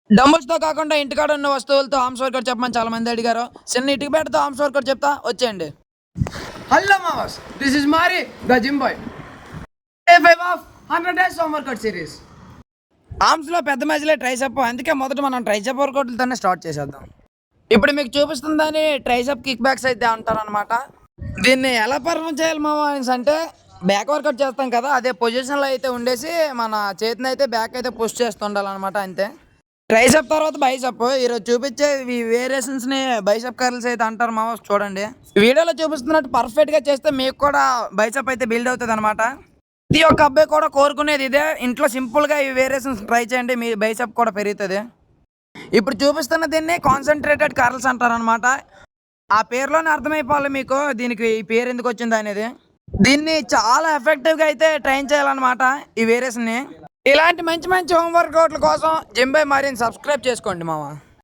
డంబుల్స్‌తో కాకుండా ఇంటికాడ ఉన్న వస్తువులతో ఆర్మ్స్ వర్కౌట్ చెప్పమని చాలా మంది అడిగారు. చిన్న ఇటుక బెట్టతో ఆర్మ్స్ వర్కౌట్ చెప్తా వచ్చేయండి. హలో మామస్, this is Mari the gym boy. Day 5 of 100 days home workout series. ఆర్మ్స్‌లో పెద్ద మజిలే ట్రైసెప్. అందుకే మొదట మనం ట్రైసెప్ వర్కౌట్‌లతోనే స్టార్ట్ చేసేద్దాం. ఇప్పుడు మీకు చూపిస్తుందని ట్రైసెప్ కిక్ బ్యాక్స్ అయితే అంటారనమాట. దీన్ని ఎలా పర్ఫామ్ చేయాలి మామ అంటే బ్యాక్ వర్కౌట్ చేస్తాం కదా, అదే పొజిషన్లో అయితే ఉండేసి మన చేతిని అయితే బ్యాక్ అయితే పుష్ చేస్తుండాలన్నమాట అంతే. ట్రైసెప్ తర్వాత బైసెప్. ఈరోజు చూపించే ఈ వేరియేషన్స్ని బైసెప్ కర్ల్స్ అయితే అంటారు మామ. చూడండి వీడియోలో చూపిస్తున్నట్టు పర్ఫెక్ట్గా చేస్తే మీకు కూడా బైసెప్ అయితే బిల్డ్ అవుతుంది అనమాట. ప్రతి ఒక్క అబ్బాయి కూడా కోరుకునేది ఇదే. ఇంట్లో సింపుల్గా ఈ వేరియేషన్స్ ట్రై చేయండి, మీ బైసెప్ కూడా పెరుగుతుంది. ఇప్పుడు చూపిస్తున్న దీన్ని కాన్సన్ట్రేటెడ్ కర్ల్స్ అంటారనమాట. ఆ పేరులోనే అర్థమైపోవాలి మీకు దీనికి ఈ పేరు ఎందుకు వచ్చింది అనేది. దీన్ని చాలా ఎఫెక్టివ్గా అయితే ట్రైన్ చేయాలన్నమాట ఈ వేరియేషన్ని. ఇలాంటి మంచి మంచి హోమ్ వర్కౌట్ల కోసం జిమ్ బై మారిని సబ్స్క్రైబ్ చేసుకోండి మామ.